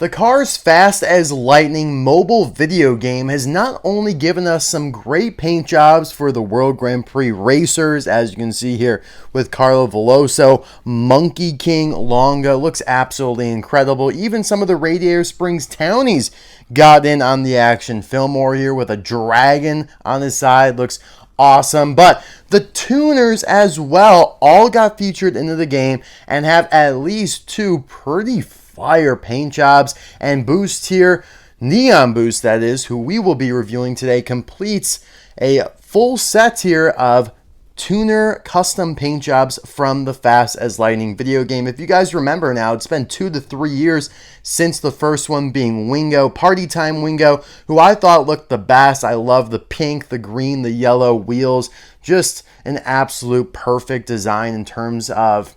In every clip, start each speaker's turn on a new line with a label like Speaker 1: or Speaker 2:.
Speaker 1: The car's fast as lightning mobile video game has not only given us some great paint jobs for the World Grand Prix racers, as you can see here with Carlo Veloso, Monkey King Longa looks absolutely incredible. Even some of the Radiator Springs Townies got in on the action. Fillmore here with a dragon on his side looks awesome, but the tuners as well all got featured into the game and have at least two pretty fire paint jobs. And Boost here, Neon Boost that is, who we will be reviewing today, completes a full set here of tuner custom paint jobs from the Fast as Lightning video game. If you guys remember now, it's been 2 to 3 years since the first one, being Wingo, Party Time Wingo, who I thought looked the best. I love the pink, the green, the yellow wheels. Just an absolute perfect design in terms of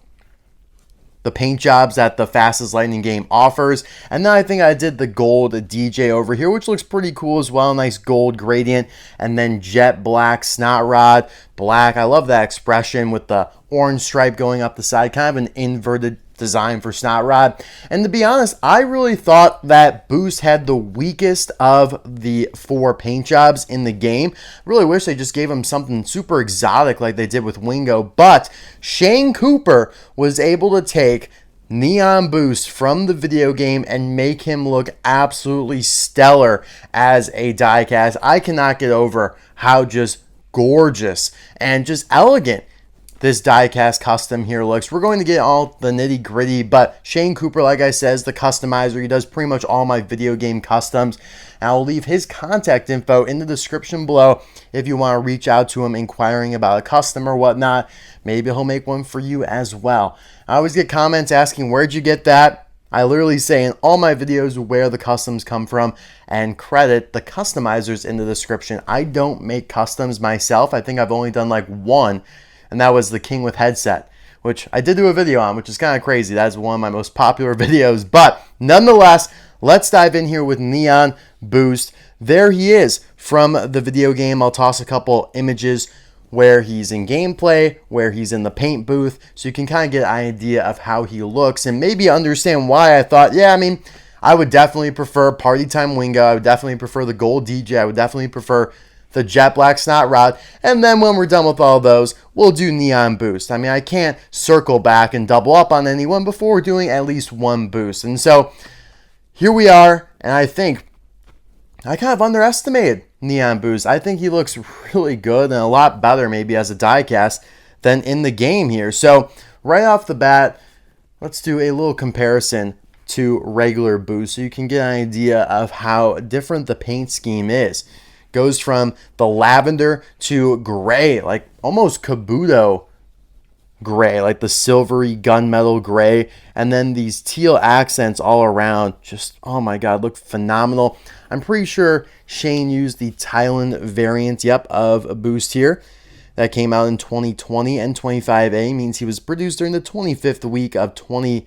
Speaker 1: the paint jobs that the Fast as Lightning game offers. And then I think I did the gold DJ over here, which looks pretty cool as well. Nice gold gradient. And then jet black Snot Rod black. I love that expression with the orange stripe going up the side. Kind of an inverted design for Snot Rod. And to be honest, I really thought that Boost had the weakest of the 4 paint jobs in the game. Really wish they just gave him something super exotic like they did with Wingo. But Shane Cooper was able to take Neon Boost from the video game and make him look absolutely stellar as a diecast. I cannot get over how just gorgeous and just elegant this diecast custom here looks. We're going to get all the nitty gritty, but Shane Cooper, like I said, is the customizer. He does pretty much all my video game customs. And I'll leave his contact info in the description below if you want to reach out to him inquiring about a custom or whatnot. Maybe he'll make one for you as well. I always get comments asking, where'd you get that? I literally say in all my videos where the customs come from and credit the customizers in the description. I don't make customs myself. I think I've only done like one, and that was the King with headset, which I did do a video on, which is kind of crazy. That's one of my most popular videos. But nonetheless, let's dive in here with Neon Boost. There he is from the video game. I'll toss a couple images where he's in gameplay, where he's in the paint booth, so you can kind of get an idea of how he looks and maybe understand why I thought, yeah, I mean, I would definitely prefer Party Time Wingo. I would definitely prefer the Gold DJ. I would definitely prefer the Jet Black Snot Rod. And then when we're done with all those, we'll do Neon Boost. I mean, I can't circle back and double up on anyone before we're doing at least one boost. And so here we are, and I think I kind of underestimated Neon Boost. I think he looks really good and a lot better maybe as a diecast than in the game here. So right off the bat, let's do a little comparison to regular Boost so you can get an idea of how different the paint scheme is. Goes from the lavender to gray, like almost Kabuto gray, like the silvery gunmetal gray, and then these teal accents all around. Just, oh my god, look phenomenal. I'm pretty sure Shane used the Thailand variant, of a Boost here. That came out in 2020, and 25A means he was produced during the 25th week of 2020.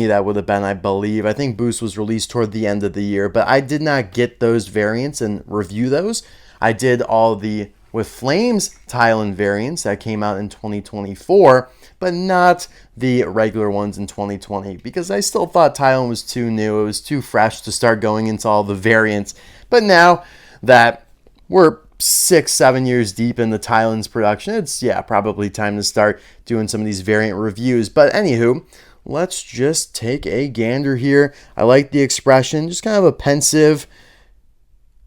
Speaker 1: That would have been, I believe. I think Boost was released toward the end of the year, but I did not get those variants and review those. I did all the with Flames Thailand variants that came out in 2024, but not the regular ones in 2020 because I still thought Thailand was too new. It was too fresh to start going into all the variants. But now that we're 6-7 years deep in the Thailand's production, it's probably time to start doing some of these variant reviews. But anywho, let's just take a gander here. I like the expression, just kind of a pensive,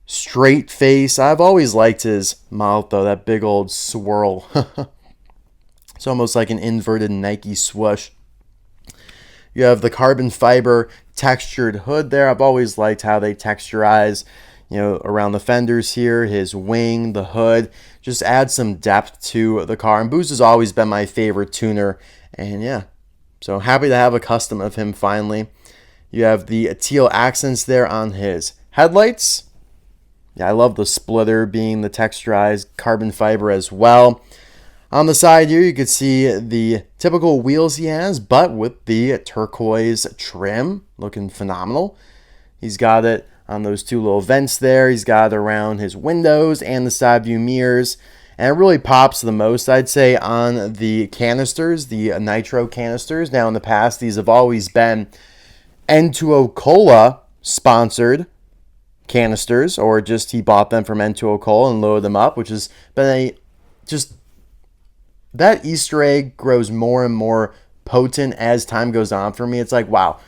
Speaker 1: straight face. I've always liked his mouth though, that big old swirl. It's almost like an inverted Nike swoosh. You have the carbon fiber textured hood there. I've always liked how they texturize, around the fenders here, his wing, the hood. Just add some depth to the car. And Boost has always been my favorite tuner. And so happy to have a custom of him finally. You have the teal accents there on his headlights. I love the splitter being the texturized carbon fiber as well. On the side here, you can see the typical wheels he has, but with the turquoise trim, looking phenomenal. He's got it on those two little vents there. He's got it around his windows and the side view mirrors. And it really pops the most, I'd say, on the canisters, the nitro canisters. Now, in the past, these have always been N2O Cola sponsored canisters, or just he bought them from N2O Cola and loaded them up, which has been a just that Easter egg grows more and more potent as time goes on for me. It's like, wow,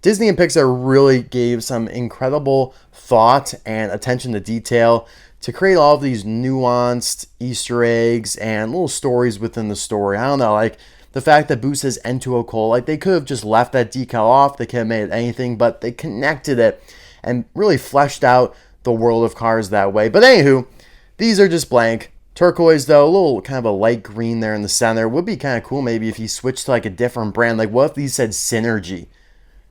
Speaker 1: Disney and Pixar really gave some incredible thought and attention to detail to create all of these nuanced Easter eggs and little stories within the story. I don't know, like the fact that Boost says N2O Cola, like they could have just left that decal off, they could have made it anything, but they connected it and really fleshed out the world of cars that way. But anywho, these are just blank. Turquoise though, a little kind of a light green there in the center. Would be kind of cool maybe if he switched to like a different brand. Like what if these said Synergy?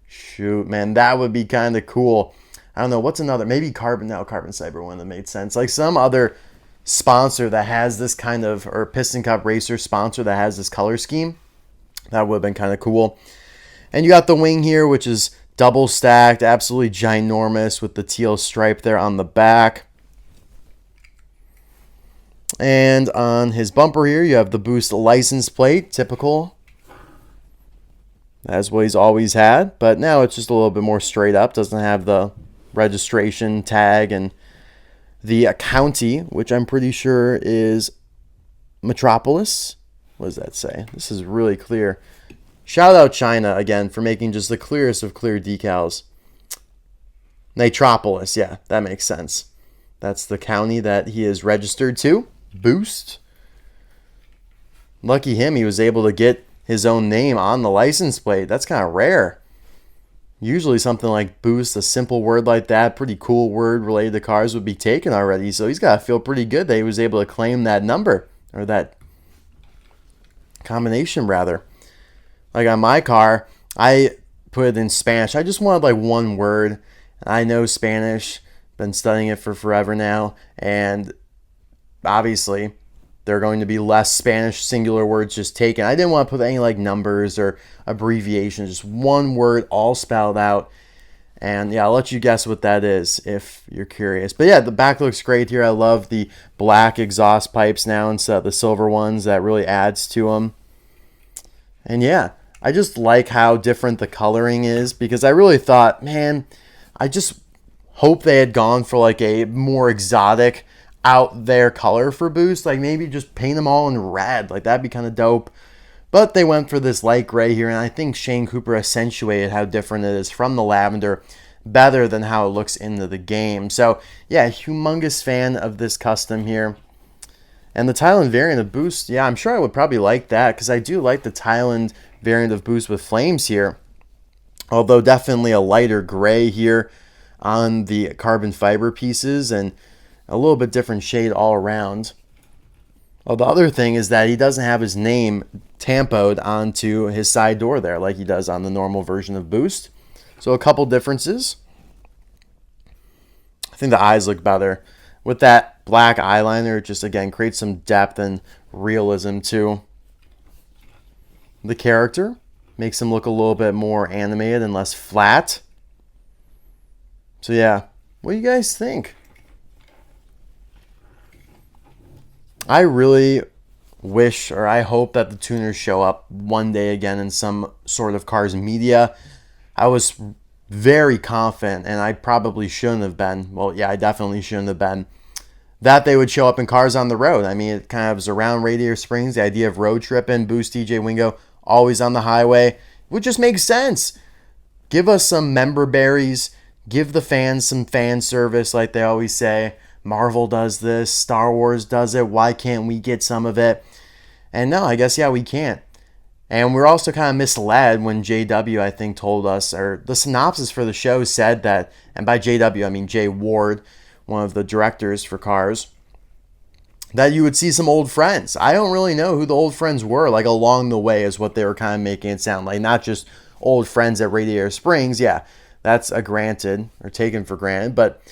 Speaker 1: Shoot, man, that would be kind of cool. I don't know, what's another, maybe Carbon Cyber wouldn't have made sense. Like some other sponsor that has this kind of, or Piston Cup Racer sponsor that has this color scheme. That would have been kind of cool. And you got the wing here, which is double stacked, absolutely ginormous with the teal stripe there on the back. And on his bumper here, you have the Boost license plate, typical. That's what he's always had, but now it's just a little bit more straight up. Doesn't have the registration tag and the county, which I'm pretty sure is Metropolis. What does that say? This is really clear. Shout out China again for making just the clearest of clear decals. Nitropolis, yeah, that makes sense. That's the county that he is registered to. Boost. Lucky him, he was able to get his own name on the license plate. That's kind of rare. Usually something like Boost, a simple word like that, pretty cool word related to cars, would be taken already. So he's got to feel pretty good that he was able to claim that number, or that combination rather. Like on my car, I put it in Spanish. I just wanted like one word. I know Spanish, been studying it for forever now, and obviously there are going to be less Spanish singular words just taken. I didn't want to put any like numbers or abbreviations, just one word all spelled out. And yeah, I'll let you guess what that is if you're curious. But yeah, the back looks great here. I love the black exhaust pipes now instead of the silver ones. That really adds to them. And yeah, I just like how different the coloring is, because I really thought, man, I just hope they had gone for like a more exotic out there color for Boost. Like maybe just paint them all in red. Like that'd be kind of dope. But they went for this light gray here, and I think Shane Cooper accentuated how different it is from the lavender better than how it looks into the game. So yeah, humongous fan of this custom here. And the Thailand variant of Boost, yeah, I'm sure I would probably like that, because I do like the Thailand variant of Boost with flames here. Although definitely a lighter gray here on the carbon fiber pieces, and a little bit different shade all around. Well, the other thing is that he doesn't have his name tampoed onto his side door there like he does on the normal version of Boost. So a couple differences. I think the eyes look better. With that black eyeliner, it just again creates some depth and realism to the character. Makes him look a little bit more animated and less flat. So yeah, what do you guys think? I really wish, or I hope, that the tuners show up one day again in some sort of Cars media. I was very confident, and I probably shouldn't have been. Well, yeah, I definitely shouldn't have been. That they would show up in Cars on the Road. I mean, it kind of was around Radiator Springs. The idea of road tripping, Boost, DJ Wingo, always on the highway, would just make sense. Give us some member berries. Give the fans some fan service, like they always say. Marvel does this, Star Wars does it, why can't we get some of it? And no, I guess, yeah, we can't. And we're also kind of misled when JW, I think, told us, or the synopsis for the show said that, and by JW, I mean Jay Ward, one of the directors for Cars, that you would see some old friends. I don't really know who the old friends were, like along the way is what they were kind of making it sound like. Not just old friends at Radiator Springs, yeah, that's a granted, or taken for granted, but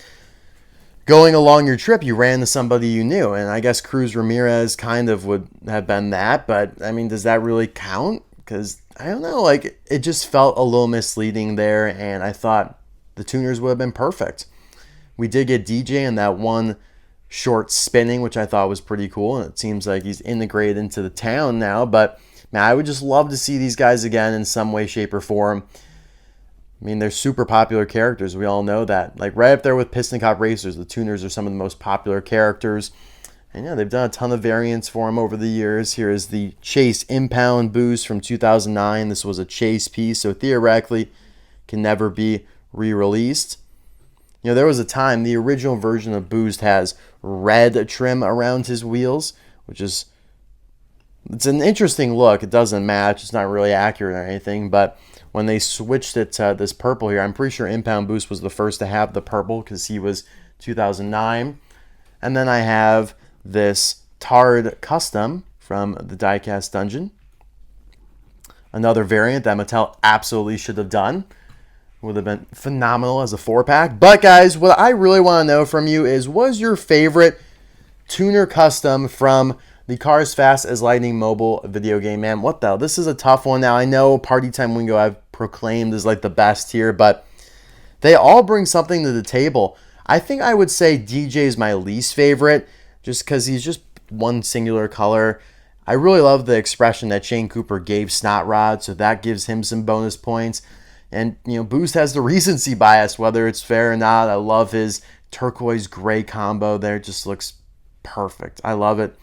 Speaker 1: going along your trip, you ran into somebody you knew, and I guess Cruz Ramirez kind of would have been that, but I mean, does that really count? Because I don't know, like it just felt a little misleading there, and I thought the tuners would have been perfect. We did get DJ in that one short spinning, which I thought was pretty cool, and it seems like he's integrated into the town now, but man, I would just love to see these guys again in some way, shape, or form. I mean, they're super popular characters. We all know that. Like right up there with Piston Cup Racers, the tuners are some of the most popular characters. And yeah, they've done a ton of variants for them over the years. Here is the Chase Impound boost from 2009. This was a Chase piece, so theoretically can never be re-released. You know, there was a time the original version of Boost has red trim around his wheels, which is, it's an interesting look. It doesn't match. It's not really accurate or anything, but when they switched it to this purple here, I'm pretty sure Impound Boost was the first to have the purple because he was 2009. And then I have this Tard Custom from the Diecast Dungeon. Another variant that Mattel absolutely should have done. Would have been phenomenal as a 4-pack. But guys, what I really want to know from you is, what is your favorite tuner custom from the Cars Fast as Lightning mobile video game? Man, what the hell? This is a tough one. Now, I know Party Time Wingo I've proclaimed is like the best here, but they all bring something to the table. I think I would say DJ is my least favorite, just because he's just one singular color. I really love the expression that Shane Cooper gave Snot Rod, so that gives him some bonus points. And, you know, Boost has the recency bias, whether it's fair or not. I love his turquoise gray combo there. It just looks perfect. I love it.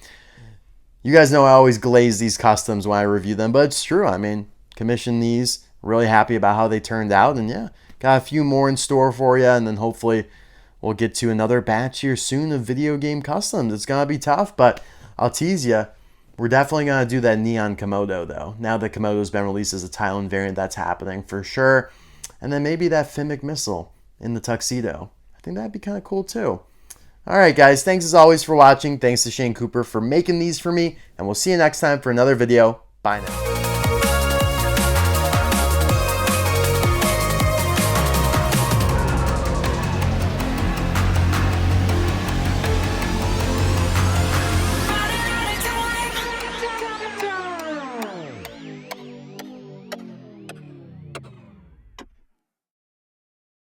Speaker 1: You guys know I always glaze these customs when I review them, but it's true. I mean, commissioned these. Really happy about how they turned out. And yeah, got a few more in store for you. And then hopefully we'll get to another batch here soon of video game customs. It's going to be tough, but I'll tease you. We're definitely going to do that Neon Komodo, though. Now that Komodo's been released as a Thailand variant, that's happening for sure. And then maybe that Fimic Missile in the tuxedo. I think that'd be kind of cool, too. All right, guys. Thanks, as always, for watching. Thanks to Shane Cooper for making these for me. And we'll see you next time for another video. Bye now.